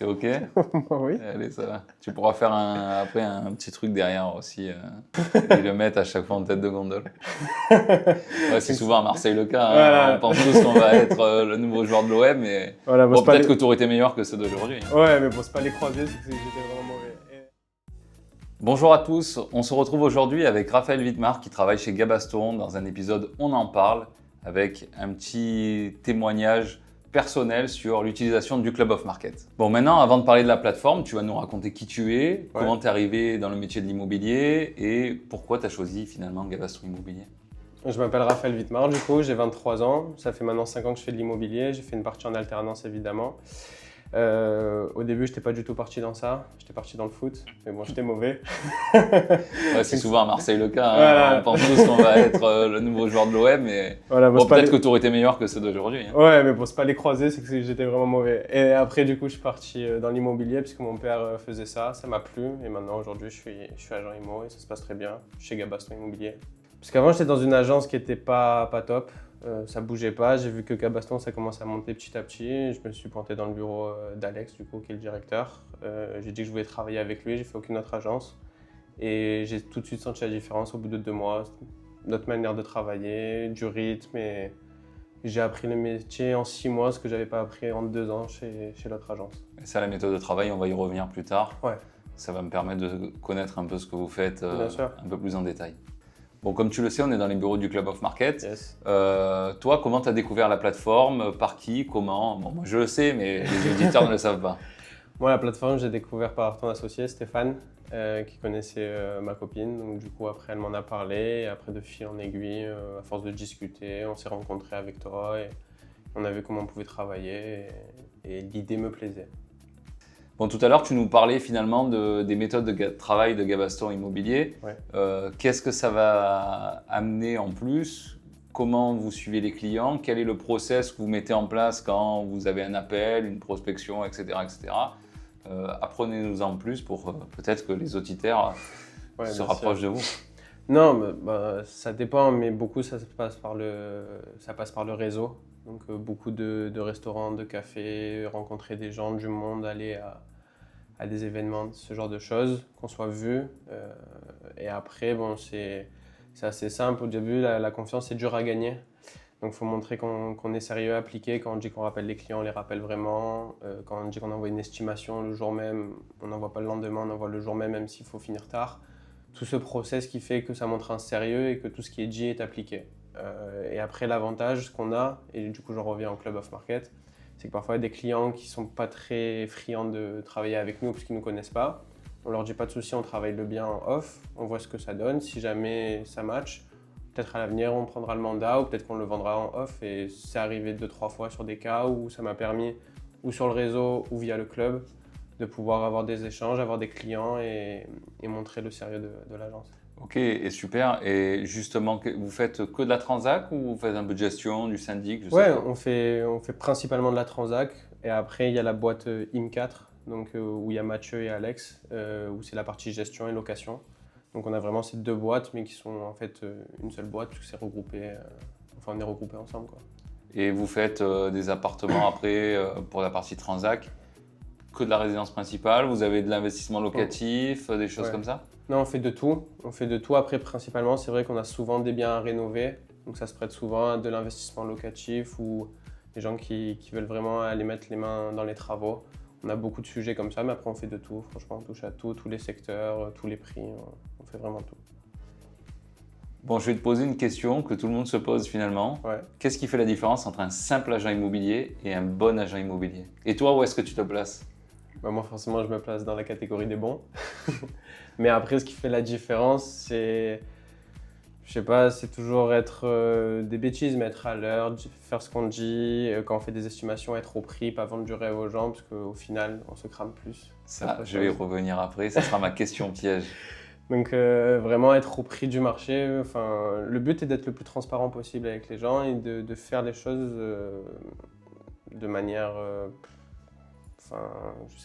C'est OK? Oui. Allez, ça va. Tu pourras faire après un petit truc derrière aussi et le mettre à chaque fois en tête de gondole. Ouais, c'est souvent à Marseille le cas. Hein. Voilà. On pense tous qu'on va être le nouveau joueur de l'OM, mais Voilà, bon, peut-être que tu aurais été meilleur que ceux d'aujourd'hui. Hein. Ouais, mais bon, c'est pas les croisés, c'est que j'étais vraiment mauvais. Bonjour à tous, on se retrouve aujourd'hui avec Raphaël Wittmar qui travaille chez Gabaston dans un épisode On en parle avec un petit témoignage personnel sur l'utilisation du Club of Market. Bon, maintenant, avant de parler de la plateforme, tu vas nous raconter qui tu es, comment tu es arrivé dans le métier de l'immobilier et pourquoi tu as choisi finalement Gabaston Immobilier. Je m'appelle Raphaël Wittmar, du coup, j'ai 23 ans. Ça fait maintenant 5 ans que je fais de l'immobilier. J'ai fait une partie en alternance, évidemment. Au début, je n'étais pas du tout parti dans ça. J'étais parti dans le foot, mais bon, j'étais mauvais. Ouais, c'est souvent à Marseille le cas. Hein. Voilà. On pense tous qu'on va être le nouveau joueur de l'OM, mais Voilà, bon, peut-être que tu aurais été meilleur que ceux d'aujourd'hui. Hein. Ouais, mais bon, c'est pas les croisés, c'est que j'étais vraiment mauvais. Et après, du coup, je suis parti dans l'immobilier puisque mon père faisait ça. Ça m'a plu. Et maintenant, aujourd'hui, je suis agent immo et ça se passe très bien chez Gabaston Immobilier. Parce qu'avant, j'étais dans une agence qui n'était pas top. Ça bougeait pas. J'ai vu que Gabaston, ça commençait à monter petit à petit. Je me suis pointé dans le bureau d'Alex, du coup, qui est le directeur. J'ai dit que je voulais travailler avec lui. J'ai fait aucune autre agence. Et j'ai tout de suite senti la différence au bout de 2 mois. Notre manière de travailler, du rythme. Et j'ai appris le métier en 6 mois, ce que je n'avais pas appris en 2 ans chez l'autre agence. Et ça, la méthode de travail, on va y revenir plus tard. Ouais. Ça va me permettre de connaître un peu ce que vous faites un peu plus en détail. Bon, comme tu le sais, on est dans les bureaux du Club of Market. Yes. Toi, comment tu as découvert la plateforme? Par qui? Comment? Bon, moi, je le sais, mais les auditeurs ne le savent pas. Moi, la plateforme, j'ai découvert par ton associé, Stéphane, qui connaissait ma copine. Donc, du coup, après, elle m'en a parlé. Et après, de fil en aiguille, à force de discuter, on s'est rencontrés avec toi et on a vu comment on pouvait travailler et l'idée me plaisait. Bon, tout à l'heure, tu nous parlais finalement des méthodes de travail de Gabaston Immobilier. Ouais. Qu'est-ce que ça va amener en plus? Comment vous suivez les clients? Quel est le process que vous mettez en place quand vous avez un appel, une prospection, etc. etc. Apprenez-nous en plus pour peut-être que les auditeurs se rapprochent de vous. Non, ça dépend, mais beaucoup ça passe par le réseau. Donc beaucoup de restaurants, de cafés, rencontrer des gens, du monde, aller à des événements, ce genre de choses, qu'on soit vu. Et après, bon, c'est assez simple. Au début, la confiance, c'est dur à gagner. Donc il faut montrer qu'on est sérieux, appliqué. Quand on dit qu'on rappelle les clients, on les rappelle vraiment. Quand on dit qu'on envoie une estimation le jour même, on n'envoie pas le lendemain, on envoie le jour même s'il faut finir tard. Tout ce process qui fait que ça montre un sérieux et que tout ce qui est dit est appliqué. Et après, l'avantage qu'on a, et du coup je reviens au Club of Market, c'est que parfois il y a des clients qui ne sont pas très friands de travailler avec nous parce qu'ils ne nous connaissent pas. On leur dit pas de souci, on travaille le bien en off, on voit ce que ça donne. Si jamais ça match, peut-être à l'avenir on prendra le mandat ou peut-être qu'on le vendra en off. Et c'est arrivé 2-3 fois sur des cas où ça m'a permis, ou sur le réseau ou via le club, de pouvoir avoir des échanges, avoir des clients et montrer le sérieux de l'agence. Ok, et super. Et justement, vous faites que de la transac ou vous faites un peu de gestion, du syndic? Ouais, on fait principalement de la transac. Et après, il y a la boîte IM4, donc, où il y a Mathieu et Alex, où c'est la partie gestion et location. Donc on a vraiment ces 2 boîtes, mais qui sont en fait une seule boîte, parce que c'est regroupé, on est regroupés ensemble, quoi. Et vous faites des appartements après pour la partie transac? Que de la résidence principale? Vous avez de l'investissement locatif, des choses comme ça? Non, on fait de tout. On fait de tout. Après, principalement, c'est vrai qu'on a souvent des biens à rénover. Donc ça se prête souvent à de l'investissement locatif ou des gens qui veulent vraiment aller mettre les mains dans les travaux. On a beaucoup de sujets comme ça, mais après on fait de tout. Franchement, on touche à tout, tous les secteurs, tous les prix. On fait vraiment tout. Bon, je vais te poser une question que tout le monde se pose finalement. Ouais. Qu'est-ce qui fait la différence entre un simple agent immobilier et un bon agent immobilier? Et toi, où est-ce que tu te places? Moi, forcément, je me place dans la catégorie des bons. Mais après, ce qui fait la différence, c'est, je sais pas, c'est toujours être des bêtises, mais être à l'heure, faire ce qu'on dit, quand on fait des estimations, être au prix, pas vendre du rêve aux gens, parce qu'au final, on se crame plus. Ça, je vais y revenir après, ça sera ma question piège. Donc vraiment être au prix du marché. Enfin, le but est d'être le plus transparent possible avec les gens et de faire les choses de manière...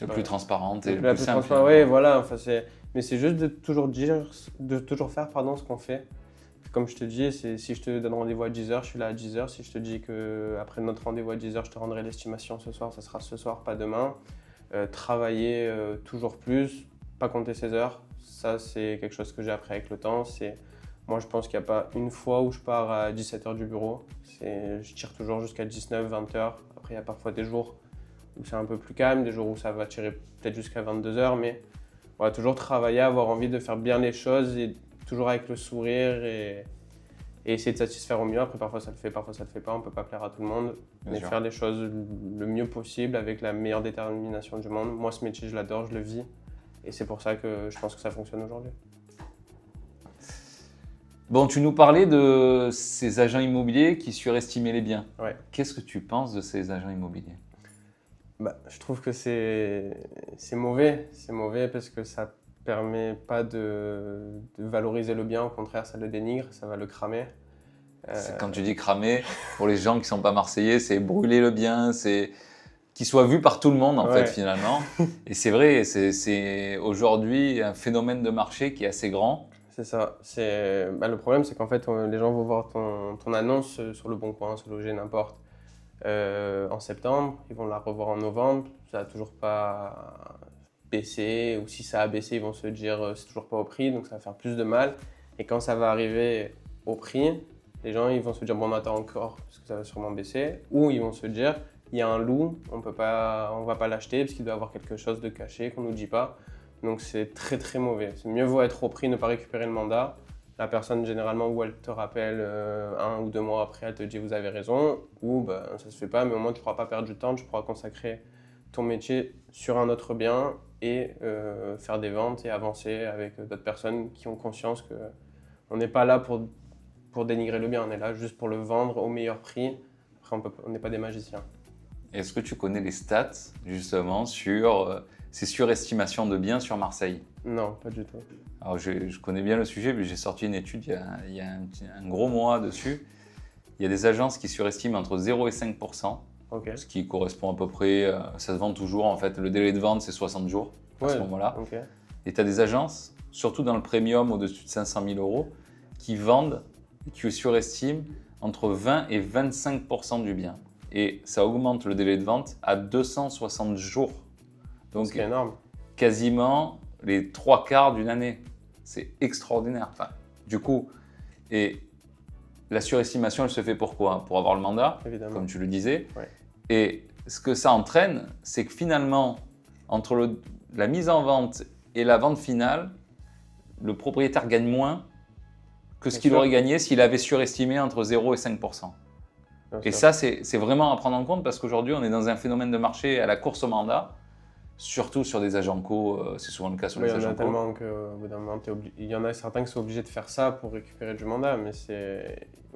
le plus transparente et le la plus simple. Oui, voilà. Enfin, mais c'est juste de toujours faire ce qu'on fait. Comme je te dis, si je te donne rendez-vous à 10h, je suis là à 10h. Si je te dis qu'après notre rendez-vous à 10h, je te rendrai l'estimation ce soir, ça sera ce soir, pas demain. travailler toujours plus, pas compter ses heures. Ça, c'est quelque chose que j'ai appris avec le temps. Moi, je pense qu'il n'y a pas une fois où je pars à 17h du bureau. Je tire toujours jusqu'à 19, 20h. Après, il y a parfois des jours où c'est un peu plus calme, des jours où ça va tirer peut-être jusqu'à 22h. Mais on va toujours travailler, avoir envie de faire bien les choses et toujours avec le sourire et essayer de satisfaire au mieux. Après, parfois ça le fait, parfois ça le fait pas. On ne peut pas plaire à tout le monde. Mais faire les choses le mieux possible avec la meilleure détermination du monde. Moi, ce métier, je l'adore, je le vis. Et c'est pour ça que je pense que ça fonctionne aujourd'hui. Bon, tu nous parlais de ces agents immobiliers qui surestimaient les biens. Ouais. Qu'est-ce que tu penses de ces agents immobiliers? Je trouve que c'est mauvais. C'est mauvais parce que ça permet pas de valoriser le bien. Au contraire, ça le dénigre, ça va le cramer. Quand tu dis cramer, pour les gens qui ne sont pas marseillais, c'est brûler le bien, c'est qu'il soit vu par tout le monde en fait finalement. Et c'est vrai, c'est aujourd'hui un phénomène de marché qui est assez grand. C'est ça. Le problème, c'est qu'en fait, les gens vont voir ton annonce sur Le Bon Coin, sur Loger, n'importe, en septembre. Ils vont la revoir en novembre. Ça n'a toujours pas baissé. Ou si ça a baissé, ils vont se dire c'est toujours pas au prix, donc ça va faire plus de mal. Et quand ça va arriver au prix, les gens ils vont se dire bon, on attend encore parce que ça va sûrement baisser. Ou ils vont se dire il y a un loup, on va pas l'acheter parce qu'il doit avoir quelque chose de caché qu'on nous dit pas. Donc c'est très très mauvais. C'est mieux vaut être au prix, ne pas récupérer le mandat. La personne généralement où elle te rappelle 1 ou 2 mois après, elle te dit vous avez raison, ou ça se fait pas, mais au moins tu ne pourras pas perdre du temps, tu pourras consacrer ton métier sur un autre bien et faire des ventes et avancer avec d'autres personnes qui ont conscience qu'on n'est pas là pour dénigrer le bien, on est là juste pour le vendre au meilleur prix. Après on n'est pas des magiciens. Est-ce que tu connais les stats justement sur ces surestimations de biens sur Marseille? Non, pas du tout. Alors je connais bien le sujet, mais j'ai sorti une étude il y a un gros mois dessus. Il y a des agences qui surestiment entre 0 et 5%, ce qui correspond à peu près, ça se vend toujours en fait, le délai de vente c'est 60 jours à ce moment-là. Et tu as des agences, surtout dans le premium au-dessus de 500 000 euros, qui vendent, qui surestiment entre 20 et 25% du bien. Et ça augmente le délai de vente à 260 jours. Donc c'est énorme. Quasiment les 3/4 d'une année. C'est extraordinaire. Enfin, du coup, et la surestimation, elle se fait pour quoi? Pour avoir le mandat, évidemment, comme tu le disais. Ouais. Et ce que ça entraîne, c'est que finalement, entre la mise en vente et la vente finale, le propriétaire gagne moins que ce qu'il aurait gagné s'il avait surestimé entre 0 et 5%. Et ça, c'est vraiment à prendre en compte parce qu'aujourd'hui, on est dans un phénomène de marché à la course au mandat, surtout sur des agents co, c'est souvent le cas sur les agents co. Il y en a certains qui sont obligés de faire ça pour récupérer du mandat, mais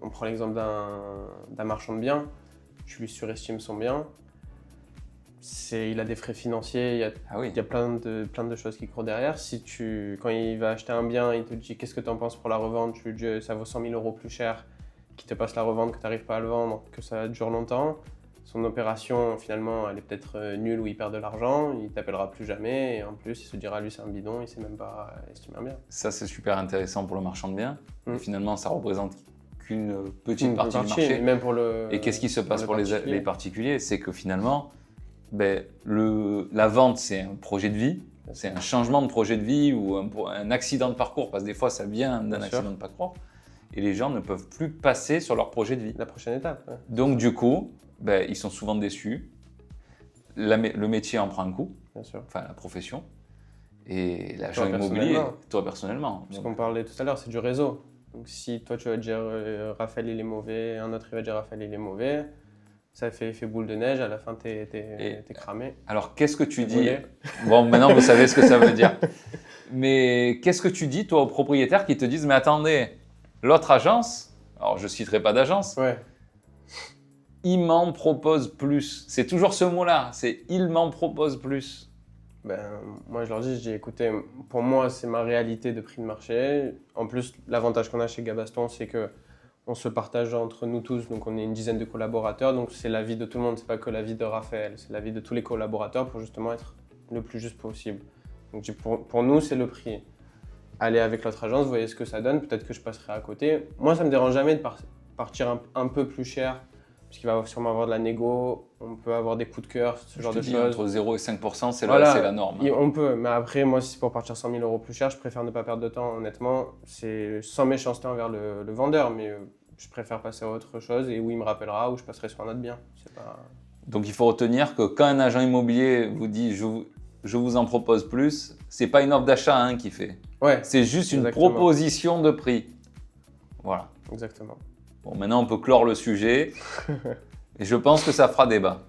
on prend l'exemple d'un marchand de biens, tu lui surestimes son bien, il a des frais financiers, il y a plein de choses qui courent derrière. Quand il va acheter un bien, il te dit qu'est-ce que tu en penses pour la revente, tu lui dis ça vaut 100 000 euros plus cher, qui te passe la revente, que tu n'arrives pas à le vendre, que ça dure longtemps, son opération finalement elle est peut-être nulle ou il perd de l'argent, il ne t'appellera plus jamais et en plus il se dira lui c'est un bidon, il ne sait même pas estimer un bien. Ça c'est super intéressant pour le marchand de biens, et finalement ça représente qu'une petite partie du marché. Et, même pour et qu'est-ce qui se passe pour les particuliers? C'est que finalement la vente c'est un projet de vie, c'est un changement de projet de vie ou un accident de parcours, parce que des fois ça vient d'un accident de parcours. Et les gens ne peuvent plus passer sur leur projet de vie. La prochaine étape. Ouais. Donc du coup, ils sont souvent déçus. Le métier en prend un coup, enfin la profession. Et l'agent immobilier, toi personnellement. Parce qu'on parlait tout à l'heure, c'est du réseau. Donc si toi tu vas dire Raphaël il est mauvais, un autre il va dire Raphaël il est mauvais, ça fait effet boule de neige, à la fin t'es cramé. Alors qu'est-ce que tu dis? Bon, maintenant vous savez ce que ça veut dire. Mais qu'est-ce que tu dis toi aux propriétaires qui te disent mais attendez, l'autre agence, alors je ne citerai pas d'agence, il m'en propose plus. C'est toujours ce mot-là, c'est il m'en propose plus. Moi je leur dis, écoutez, pour moi c'est ma réalité de prix de marché. En plus, l'avantage qu'on a chez Gabaston, c'est qu'on se partage entre nous tous, donc on est une dizaine de collaborateurs, donc c'est l'avis de tout le monde, c'est pas que l'avis de Raphaël, c'est l'avis de tous les collaborateurs pour justement être le plus juste possible. Donc pour nous, c'est le prix. Allez avec l'autre agence, voyez ce que ça donne, peut-être que je passerai à côté. Moi, ça ne me dérange jamais de partir un peu plus cher parce qu'il va sûrement avoir de la négo, on peut avoir des coups de cœur, ce genre de choses. Entre 0 et 5%, c'est Voilà, la norme. On peut, mais après, moi, si c'est pour partir 100 000 euros plus cher, je préfère ne pas perdre de temps, honnêtement. C'est sans méchanceté envers le vendeur, mais je préfère passer à autre chose et où il me rappellera, ou je passerai sur un autre bien. C'est pas... Donc il faut retenir que quand un agent immobilier vous dit je vous en propose plus, c'est pas une offre d'achat qu'il fait. Ouais, c'est juste une exactement. proposition de prix. Voilà. Exactement. Bon, maintenant on peut clore le sujet et je pense que ça fera débat.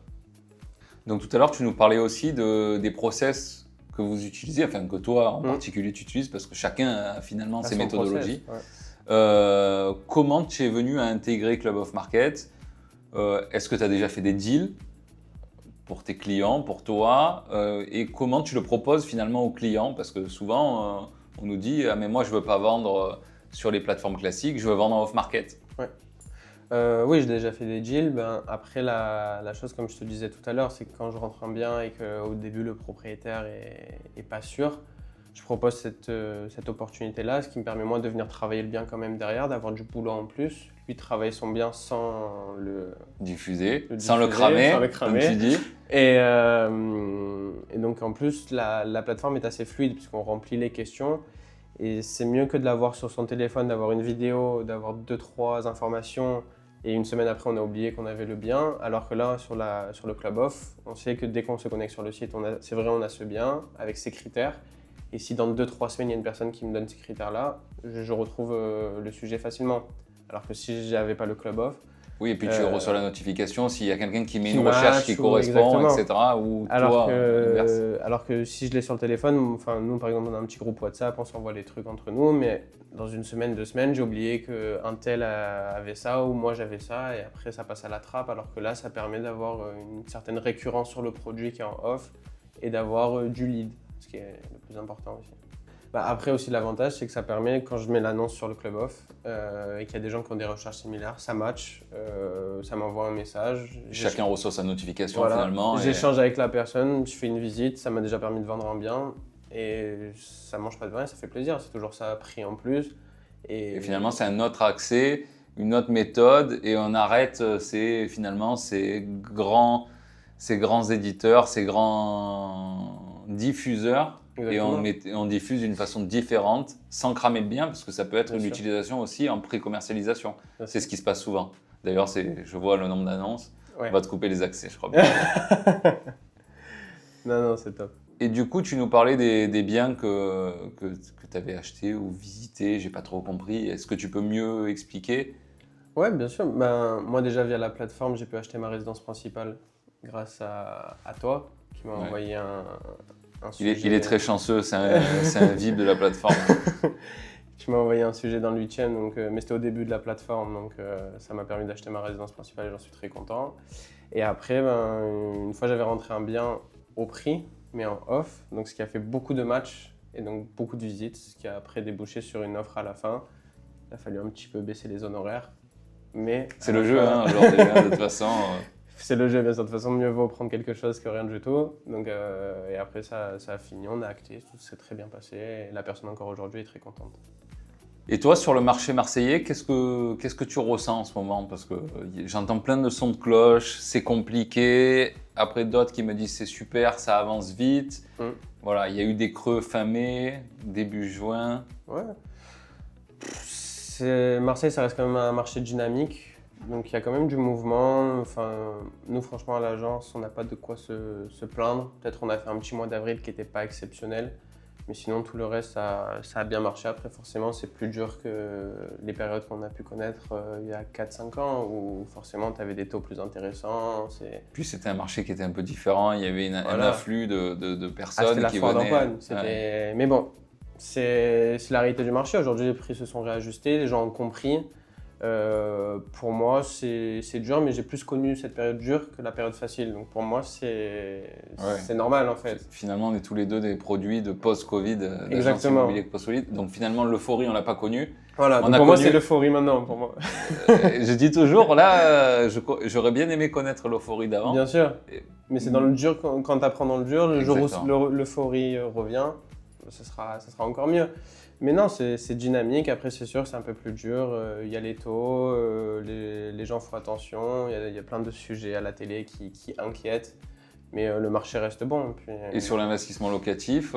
Donc tout à l'heure tu nous parlais aussi des process que vous utilisez, enfin que toi en particulier tu utilises parce que chacun a finalement ses méthodologies. Process, ouais. Comment tu es venu à intégrer Club Off Market? Est-ce que tu as déjà fait des deals pour tes clients, pour toi, et comment tu le proposes finalement aux clients? Parce que souvent, on nous dit « Ah mais moi je ne veux pas vendre sur les plateformes classiques, je veux vendre en off-market ». Ouais. Oui, j'ai déjà fait des deals. Après, la chose, comme je te disais tout à l'heure, c'est que quand je rentre en bien et qu'au début le propriétaire est pas sûr, je propose cette opportunité-là, ce qui me permet moi de venir travailler le bien quand même derrière, d'avoir du boulot en plus, lui travailler son bien sans le diffuser, sans le cramer, comme tu dis. Et donc en plus, la plateforme est assez fluide puisqu'on remplit les questions et c'est mieux que de l'avoir sur son téléphone, d'avoir une vidéo, d'avoir 2-3 informations et une semaine après on a oublié qu'on avait le bien, alors que là sur le Club Off, on sait que dès qu'on se connecte sur le site, c'est vrai on a ce bien avec ces critères. Et si dans 2-3 semaines, il y a une personne qui me donne ces critères-là, je retrouve le sujet facilement. Alors que si je n'avais pas le Club Off... Oui, et puis tu reçois la notification s'il y a quelqu'un qui met une recherche qui correspond, etc. Ou alors que si je l'ai sur le téléphone, nous par exemple, on a un petit groupe WhatsApp, on s'envoie les trucs entre nous, mais dans une semaine, 2 semaines, j'ai oublié qu'un tel avait ça ou moi j'avais ça, et après ça passe à la trappe, alors que là, ça permet d'avoir une certaine récurrence sur le produit qui est en off et d'avoir du lead. Ce qui est le plus important aussi. Après aussi l'avantage c'est que ça permet, quand je mets l'annonce sur le Club Off et qu'il y a des gens qui ont des recherches similaires, ça match, ça m'envoie un message. Chacun reçoit sa notification finalement. J'échange avec la personne, je fais une visite, ça m'a déjà permis de vendre un bien et ça mange pas de pain, ça fait plaisir, c'est toujours ça prix en plus. Et finalement c'est un autre accès, une autre méthode et on arrête finalement ces grands éditeurs, ces grands diffuseurs. Exactement. Et on diffuse d'une façon différente, sans cramer le bien, parce que ça peut être une utilisation aussi en pré-commercialisation. C'est ce qui se passe souvent. D'ailleurs, je vois le nombre d'annonces, on va te couper les accès, je crois bien. Non, c'est top. Et du coup, tu nous parlais des biens que tu avais achetés ou visités, j'ai pas trop compris. Est-ce que tu peux mieux expliquer? Ouais, bien sûr. Moi déjà, via la plateforme, j'ai pu acheter ma résidence principale grâce à toi, qui m'a envoyé un sujet. Il est très chanceux, c'est un VIP de la plateforme. Tu m'as envoyé un sujet dans le 8e, mais c'était au début de la plateforme, donc ça m'a permis d'acheter ma résidence principale et j'en suis très content. Et après, une fois j'avais rentré un bien au prix, mais en off, donc ce qui a fait beaucoup de matchs et donc beaucoup de visites, ce qui a après débouché sur une offre à la fin. Il a fallu un petit peu baisser les honoraires, mais... C'est le jeu, aujourd'hui, de toute façon... C'est le jeu, bien sûr. De toute façon, mieux vaut prendre quelque chose que rien du tout. Donc, et après, ça a fini, on a acté, tout s'est très bien passé. Et la personne encore aujourd'hui est très contente. Et toi, sur le marché marseillais, qu'est-ce que tu ressens en ce moment? Parce que j'entends plein de sons de cloche, c'est compliqué. Après, d'autres qui me disent c'est super, ça avance vite. Voilà, il y a eu des creux fin mai, début juin. Ouais. Marseille, ça reste quand même un marché dynamique. Donc il y a quand même du mouvement. Nous franchement à l'agence, on n'a pas de quoi se plaindre. Peut-être on a fait un petit mois d'avril qui n'était pas exceptionnel. Mais sinon tout le reste, ça a bien marché. Après forcément c'est plus dur que les périodes qu'on a pu connaître il y a 4-5 ans où forcément tu avais des taux plus intéressants. Puis c'était un marché qui était un peu différent. Il y avait un afflux de personnes qui venaient. Mais bon, c'est la réalité du marché. Aujourd'hui les prix se sont réajustés, les gens ont compris. Pour moi, c'est dur, mais j'ai plus connu cette période dure que la période facile. Donc pour moi, c'est normal en fait. Finalement, on est tous les deux des produits de post-Covid, d'agence immobilière post-Covid. Donc finalement, l'euphorie, on l'a pas connue. Voilà, donc pour moi, c'est l'euphorie maintenant. Pour moi. Je dis toujours, là, j'aurais bien aimé connaître l'euphorie d'avant. Bien sûr, mais c'est dans le dur, quand tu apprends dans le dur, le jour où l'euphorie revient, ça sera encore mieux. Mais non, c'est dynamique. Après, c'est sûr que c'est un peu plus dur. Il y a les taux, les gens font attention. Il y a plein de sujets à la télé qui inquiètent. Mais le marché reste bon. Puis, Et sur l'investissement locatif,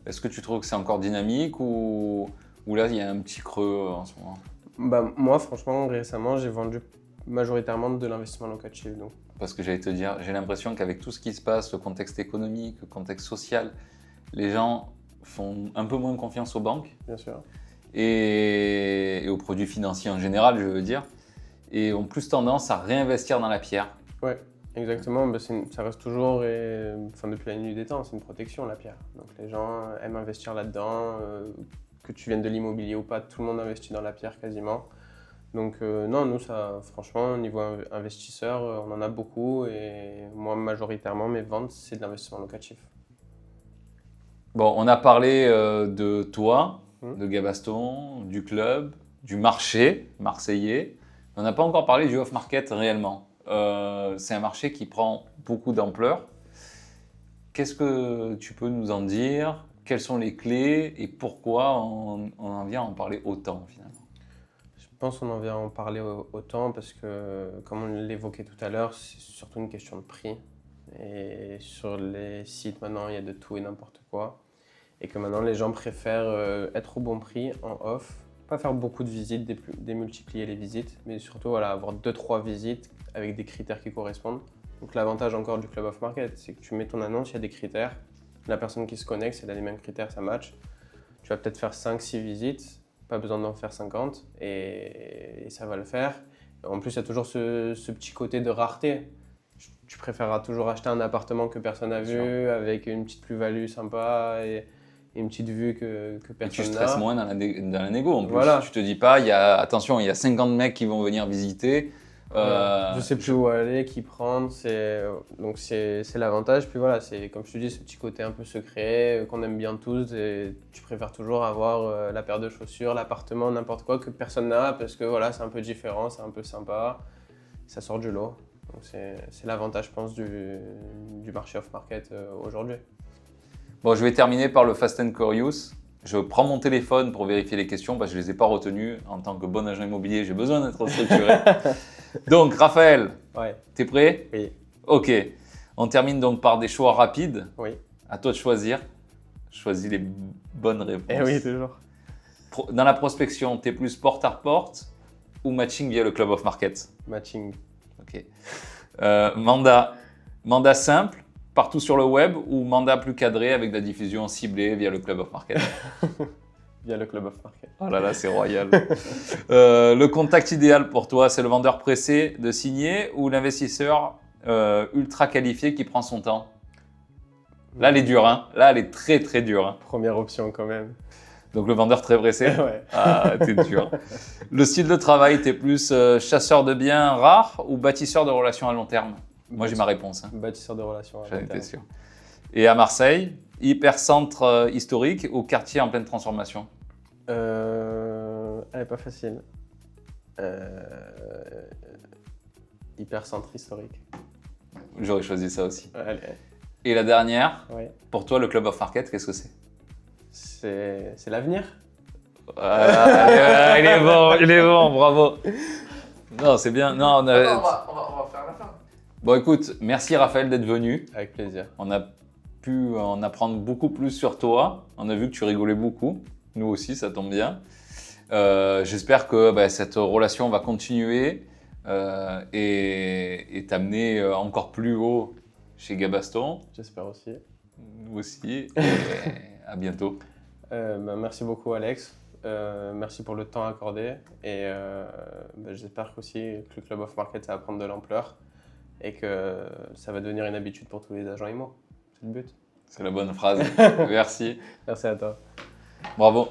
est-ce que tu trouves que c'est encore dynamique ou là, il y a un petit creux en ce moment? bah, moi, franchement, récemment, j'ai vendu majoritairement de l'investissement locatif. Donc. Parce que j'allais te dire, j'ai l'impression qu'avec tout ce qui se passe, le contexte économique, le contexte social, les gens font un peu moins confiance aux banques Bien sûr. et aux produits financiers en général, je veux dire, et ont plus tendance à réinvestir dans la pierre. Ouais, exactement. Bah, ça reste toujours, enfin, depuis la nuit des temps, c'est une protection, la pierre. Donc les gens aiment investir là-dedans. Que tu viennes de l'immobilier ou pas, tout le monde investit dans la pierre quasiment. Donc non, nous, ça, franchement, au niveau investisseur, on en a beaucoup. Et moi, majoritairement, mes ventes, c'est de l'investissement locatif. Bon, on a parlé de toi, Mhm. de Gabaston, du club, du marché marseillais. On n'a pas encore parlé du off-market réellement. C'est un marché qui prend beaucoup d'ampleur. Qu'est-ce que tu peux nous en dire? Quelles sont les clés et pourquoi on en vient à en parler autant finalement? Je pense qu'on en vient en parler autant parce que, comme on l'évoquait tout à l'heure, c'est surtout une question de prix. Et sur les sites, maintenant, il y a de tout et n'importe quoi. Et que maintenant, les gens préfèrent être au bon prix, en off, pas faire beaucoup de visites, démultiplier les visites, mais surtout voilà, avoir 2-3 visites avec des critères qui correspondent. Donc l'avantage encore du Club Off Market, c'est que tu mets ton annonce, il y a des critères. La personne qui se connecte, si elle a les mêmes critères, ça match. Tu vas peut-être faire 5-6 visites, pas besoin d'en faire 50, et ça va le faire. En plus, il y a toujours ce petit côté de rareté. Tu préféreras toujours acheter un appartement que personne n'a vu, avec une petite plus-value sympa et une petite vue que Et personne tu n'a. stresses moins dans la négo en plus. Voilà. Tu te dis pas, attention, il y a 50 mecs qui vont venir visiter. Je sais plus où aller, qui prendre, donc c'est l'avantage. Puis voilà, c'est comme je te dis, ce petit côté un peu secret qu'on aime bien tous. Et tu préfères toujours avoir la paire de chaussures, l'appartement, n'importe quoi que personne n'a parce que voilà, c'est un peu différent, c'est un peu sympa, ça sort du lot. Donc c'est l'avantage, je pense, du marché off-market aujourd'hui. Bon, je vais terminer par le Fast and Curious. Je prends mon téléphone pour vérifier les questions parce que je ne les ai pas retenues. En tant que bon agent immobilier, j'ai besoin d'être structuré. Donc, Raphaël, Ouais, t'es prêt? oui, Ok. On termine donc par des choix rapides. oui. À toi de choisir. Choisis les bonnes réponses. Et oui, toujours. Dans la prospection, t'es plus porte à porte ou matching via le Club of Market? Matching. Ok. Mandat simple, partout sur le web ou mandat plus cadré avec de la diffusion ciblée via le Club of Market? Via le Club Off Market. Oh là là, c'est royal. Le contact idéal pour toi, c'est le vendeur pressé de signer ou l'investisseur ultra qualifié qui prend son temps? Là, elle est dure, hein. Là, elle est très très dure. Hein. Première option quand même. Donc le vendeur très pressé. Ouais. Ah, t'es dur. Le style de travail, t'es plus chasseur de biens rares ou bâtisseur de relations à long terme? Moi, j'ai ma réponse. Hein. Bâtisseur de relations. à J'en long étais terme. sûr. Et à Marseille, hypercentre historique ou quartier en pleine transformation? Elle est pas facile. Hypercentre historique. J'aurais choisi ça aussi. Allez, Et la dernière, ouais. pour toi, le Club of Market, qu'est-ce que c'est? C'est l'avenir. Il est bon, bravo. Non, c'est bien. Non, On va faire la fin. Bon, écoute, merci Raphaël d'être venu. Avec plaisir. On a pu en apprendre beaucoup plus sur toi. On a vu que tu rigolais beaucoup. Nous aussi, ça tombe bien. J'espère que cette relation va continuer et t'amener encore plus haut chez Gabaston. J'espère aussi. Nous aussi. Et à bientôt. Merci beaucoup Alex. Merci pour le temps accordé. Et j'espère qu'aussi que le Club Off Market ça va prendre de l'ampleur et que ça va devenir une habitude pour tous les agents IMO. C'est le but. C'est la bonne phrase. Merci. Merci à toi. Bravo.